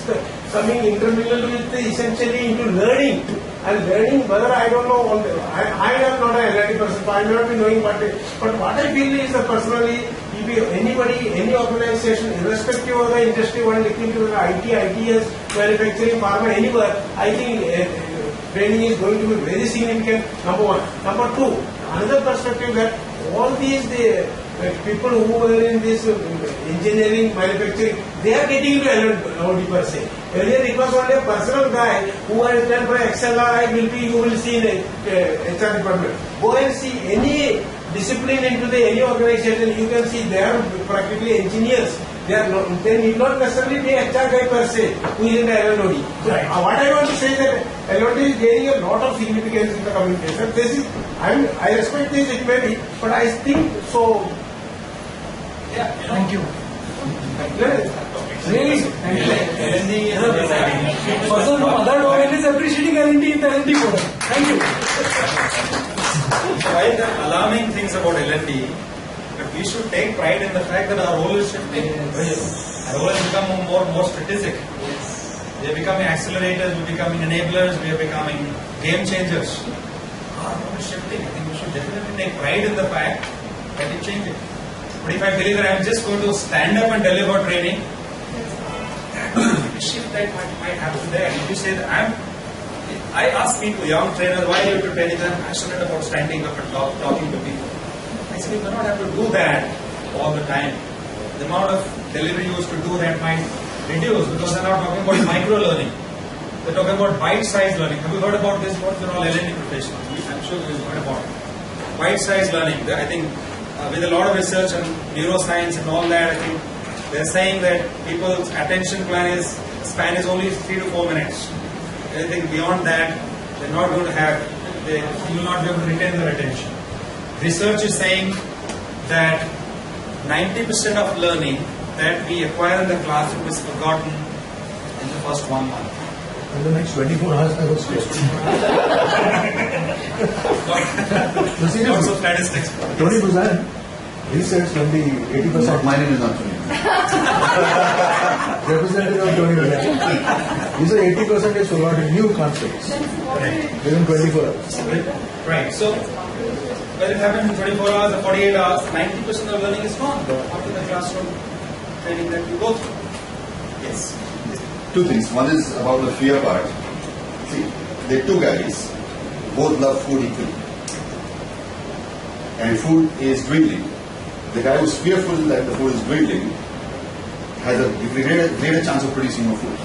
coming intermingled with essentially into learning. And learning, whether I don't know, I am not an L&D person, so I may not be knowing but what I feel is that personally, if anybody, any organization, irrespective of the industry, one looking to the IT, ITS, manufacturing, pharma, anywhere, I think training is going to be very significant, number one. Number two, another perspective that all these people who were in this engineering, manufacturing, they are getting into L&D per se. Earlier it was only a personal guy who has done for XLR, you will see in HR department. Go and see any discipline into any organization, you can see they are practically engineers. They need not necessarily be HR guy per se, who is in the L&D. So what I want to say is that L&D is gaining a lot of significance in the communication. This is, I respect this, it may be, but I think so. Yeah, Thank you. Really? L&D Person from other domain is appreciating L&D in the L&D forum. Thank you. While there are alarming things about L&D, but we should take pride in the fact that our role is shifting. Our role has become more strategic. We are becoming accelerators, we are becoming enablers, we are becoming game changers. Our role is shifting. I think we should definitely take pride in the fact that it's changing. But if I believe that I'm just going to stand up and deliver training, the shift that might happen there. If you say that I ask people, young trainers, why are you to training? I'm passionate about standing up and talking to people. I said, you cannot have to do that all the time. The amount of delivery you used to do that might reduce because they're not talking about micro learning. They're talking about bite-sized learning. Have you heard about this? What are all L&D professionals? I'm sure you've heard about it. Bite-sized learning. I think with a lot of research on neuroscience and all that, I think they're saying that people's attention span is only 3 to 4 minutes. Anything beyond that, they're not going to have, they will not be able to retain their attention. Research is saying that 90% of learning that we acquire in the classroom is forgotten in the first 1 month. In the next 24 hours, I was stressed. Lots of statistics. Tony Buzan, he says when the 80%. My name is not Tony. Representative of Tony Buzan. He said 80% is forgotten new concepts within 24 hours. Right. So, when it happens in 24 hours or 48 hours, 90% of learning is gone after the classroom training that you go through. Yes. Two things. One is about the fear part. See, there are two guys, both love food equally. And food is dwindling. The guy who's fearful that the food is dwindling has a greater chance of producing more food.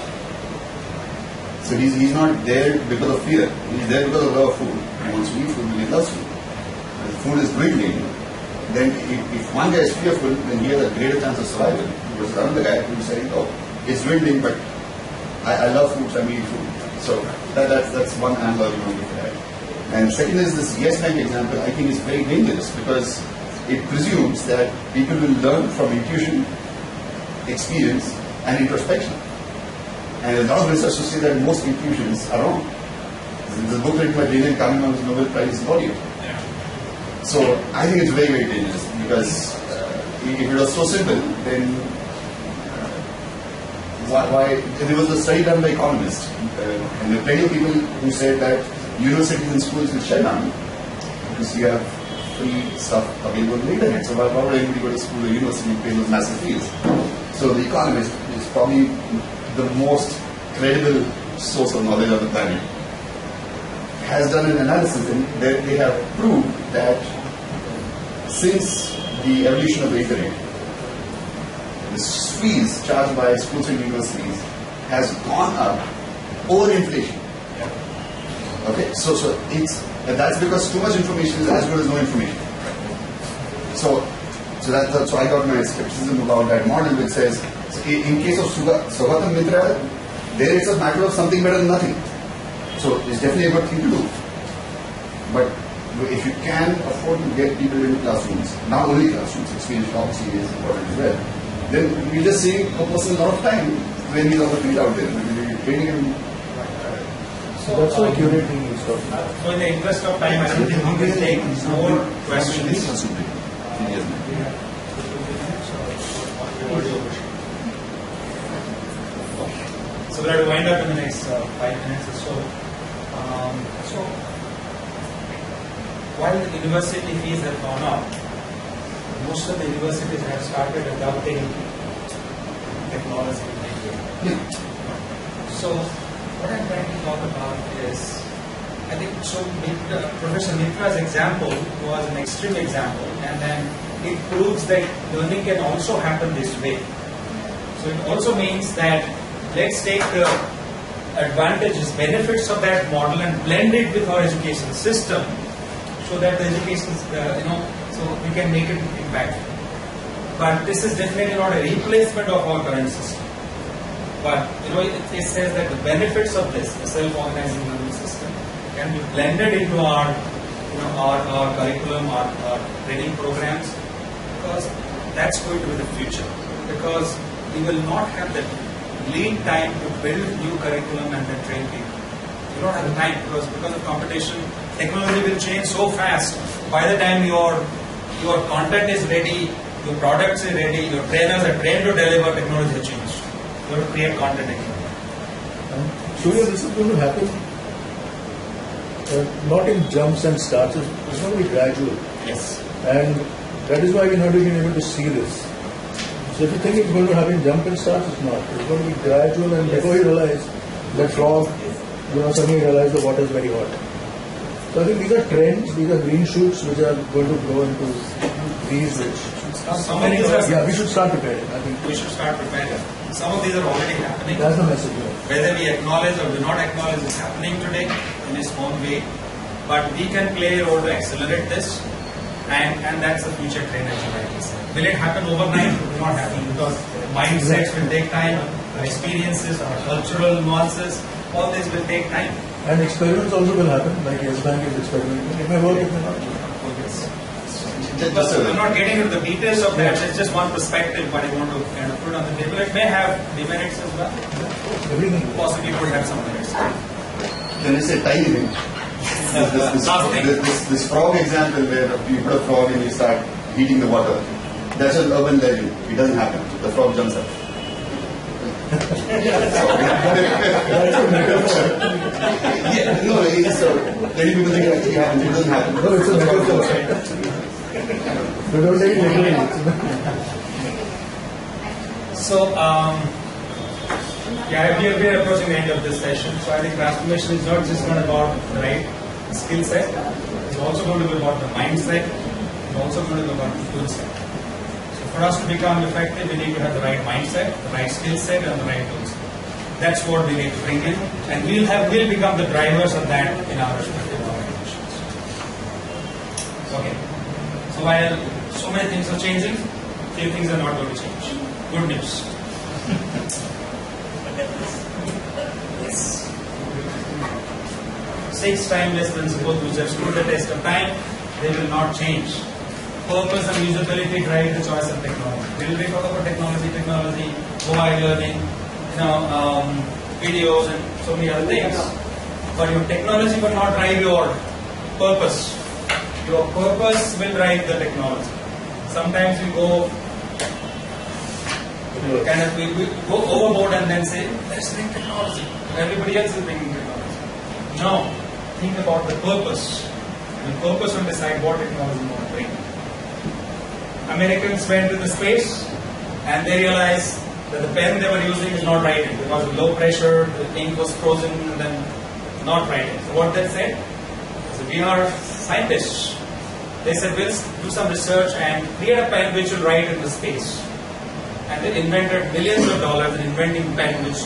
So he's not there because of fear. He's there because of love of food. He wants to eat food because he loves food. If the food is dwindling, then if one guy is fearful, then he has a greater chance of survival. Versus another guy who is saying, oh, it's dwindling, but I love food, so I'm eating food. So that's one angle you want to look at. And second is this yes bank example, I think is very dangerous because it presumes that people will learn from intuition, experience, and introspection. And a lot of research to say that most intuitions are wrong. There's a book written by Daniel Kahneman, who's Nobel Prize laureate. So I think it's very, very dangerous because if it was so simple, then why there was a study done by economists, and there are plenty of people who said that universities and schools will shut down because you have free stuff available on the internet. So why would anybody go to school or university and pay those massive fees? So the economist is probably the most credible source of knowledge on the planet, has done an analysis, and they have proved that since the evolution of the internet, the fees charged by schools and universities has gone up over inflation. Okay, so and that's because too much information is as good as no information. So I got my skepticism about that model, which says, in case of Saugata Mitra, there it's a matter of something better than nothing. So it's definitely a good thing to do. But if you can afford to get people into classrooms, not only classrooms, experience obviously is important as well, then we just save a person a lot of time when he's on the field out there. We're training him. So that's why curating is stuff. So in the interest of time, I don't think we can take more questions. So we'll have to wind up in the next 5 minutes or so. So while the university fees have gone up, most of the universities have started adopting technology in India. So what I'm trying to talk about is, I think, so Professor Mitra's example was an extreme example, and then it proves that learning can also happen this way. So it also means that let's take the advantages, benefits of that model and blend it with our education system, so that the education, so we can make it impact. But this is definitely not a replacement of our current system. But it says that the benefits of this, the self-organizing learning system, can be blended into our curriculum, our training programs, because that's going to be the future. Because we will not have the lead time to build new curriculum and then train people. You don't have the time because of competition, technology will change so fast. By the time your content is ready, your products are ready, your trainers are trained to deliver, technology has changed. You have to create content again. Surya, this is going to happen not in jumps and starts, it's going to be gradual. Yes. And that is why we're not even able to see this. So if you think it's going to happen jump and starts, it's not. It's going to be gradual, and before you realize that frog, suddenly you realize the water is very hot. So I think these are trends, these are green shoots which are going to grow into trees which... we should start preparing. I think we should start preparing. Some of these are already happening. That's the message. Whether we acknowledge or do not acknowledge, it's happening today in its own way. But we can play a role to accelerate this, and that's the future trend, as you rightly said. Will it happen overnight? It will not happen because mindsets will take time, our experiences, our cultural nuances, all this will take time. And experiments also will happen, like Yes Bank is experimenting. It may work, it may not. But we're not getting into the details of that. It's just one perspective, but I want to kind of put on the table. It may have demerits as well. Everything possibly could have some merits. Then it's a tiny thing. This frog example where you put a frog and you start heating the water, that's an urban legend. It doesn't happen. The frog jumps up. Many people think it happens. It doesn't happen. No, it's a metaphor. We don't take it literally. So, we're approaching the end of this session. So I think transformation is not just going about the right skill set. It's also going to be about the mindset. It's also going to be about the tool set. So for us to become effective, we need to have the right mindset, the right skill set, and the right tools. That's what we need to bring in, and we'll become the drivers of that in our respective organizations. Okay. So while so many things are changing, few things are not going to change. Good news. Yes. 6 timeless principles which have stood the test of time, they will not change. Purpose and usability drive the choice of technology. We will talk about technology, mobile learning, videos and so many other things. But your technology will not drive your purpose. Your purpose will drive the technology. Sometimes we go Kind of we go overboard and then say, let's bring technology. Everybody else is bringing technology. No, think about the purpose. The purpose will decide what technology you want to bring. Americans went to the space and they realized that the pen they were using is not writing because of low pressure, the ink was frozen and then not writing. So what they said? So we are scientists. They said, we'll do some research and create a pen which will write in the space. And they invented millions of dollars in inventing pen which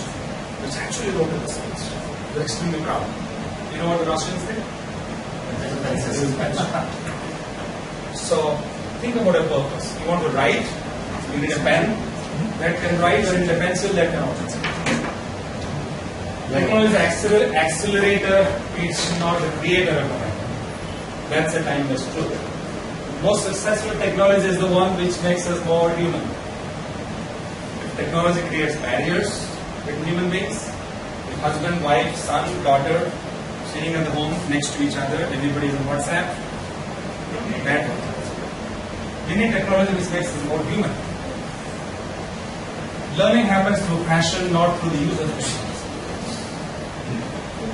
actually wrote in the space. They're extremely proud. You know what the Russians did? So think about a purpose. You want to write, you need a pen that can write, or you need a pencil that can also. Technology is an accelerator, it's not the creator of it. That's a timeless truth. Most successful technology is the one which makes us more human. If technology creates barriers between human beings, if husband, wife, son, daughter, sitting at the home next to each other, everybody is on WhatsApp, bad one. We need technology which makes us more human. Learning happens through passion, not through the use of machines.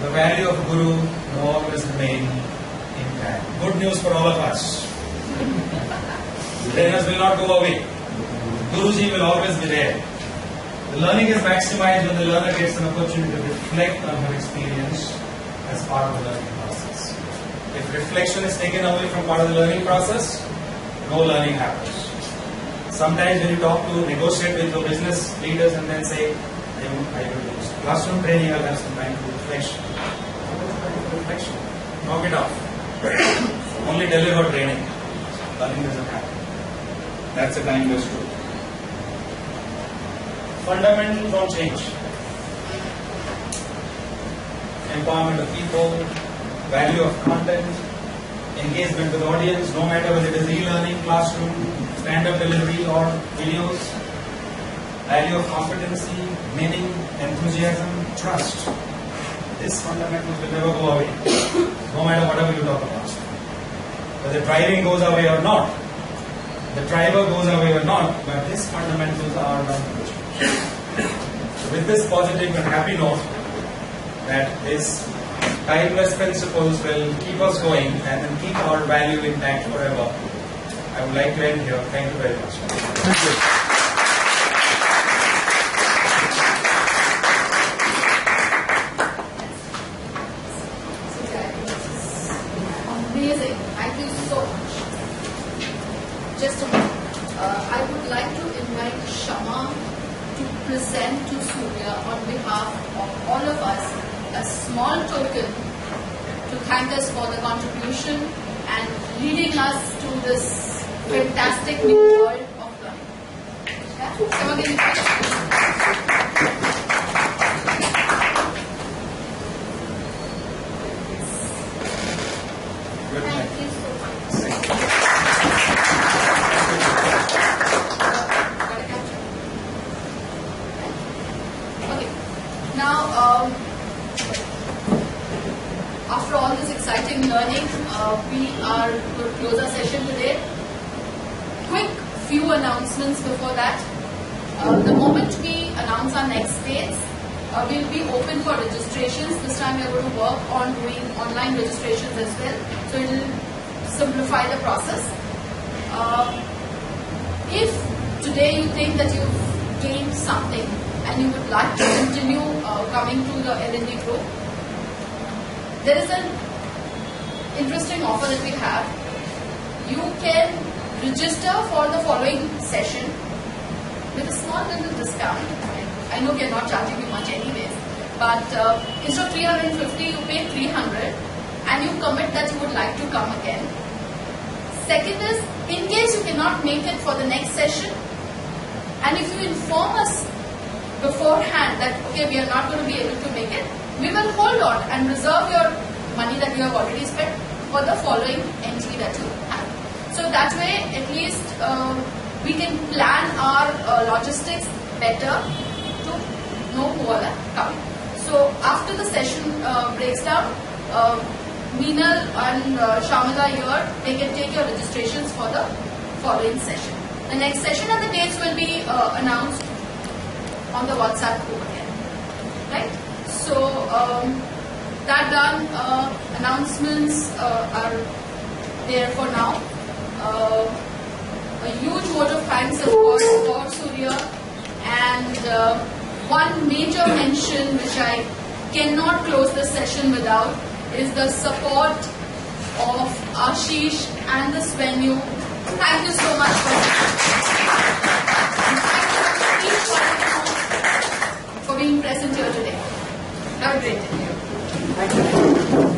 The value of Guru will always remain intact. Good news for all of us. Trainers will not go away. Guruji will always be there. The learning is maximized when the learner gets an opportunity to reflect on her experience as part of the learning process. If reflection is taken away from part of the learning process, no learning happens. Sometimes when you talk to, negotiate with your business leaders and then say, I will do classroom training, I'll have some time for reflection. Reflection. Knock it off. Only deliver training. Learning doesn't happen. That's a timeless truth. Fundamentals don't change. Empowerment of people, value of content, engagement with audience, no matter whether it is e-learning, classroom, stand-up delivery or videos, value of competency, meaning, enthusiasm, trust. These fundamentals will never go away, no matter whatever you talk about. Whether driving goes away or not, the driver goes away or not, but these fundamentals are non-negotiable. So with this positive and happy note, that these timeless principles will keep us going and then keep our value intact forever. I would like to end here. Thank you very much. Thank you. Amazing. Thank you so much. Just a minute. I would like to invite Shama to present to Surya on behalf of all of us a small token to thank us for the contribution and leading us to this fantastic new world of learning. Yeah? Shama, can you Thank you so much. Okay. Now, after all this exciting learning, we are going to close our session today. Quick few announcements before that. The moment we announce our next dates, we'll be open for registrations. This time we are going to work on doing online registrations as well. So it will simplify the process. If today you think that you've gained something and you would like to continue coming to the L&D group, there is an interesting offer that we have. You can register for the following session with a small little discount. I know we are not charging you much anyways, but instead of 350, you pay 300 and you commit that you would like to come again. Second is, in case you cannot make it for the next session, and if you inform us beforehand that, okay, we are not going to be able to make it, we will hold on and reserve your money that you have already spent for the following entry that you have. So that way, at least we can plan our logistics better to know who all are coming. So after the session breaks down, Meenal and Shamala here, they can take your registrations for the following session. The next session and the dates will be announced on the WhatsApp group again. Right? So, that done, announcements are there for now. A huge vote of thanks, of course, for Surya, and one major mention which I cannot close this session without is the support of Ashish and this venue. Thank you so much for each one of you for being present here today. Have a great day. Thank you.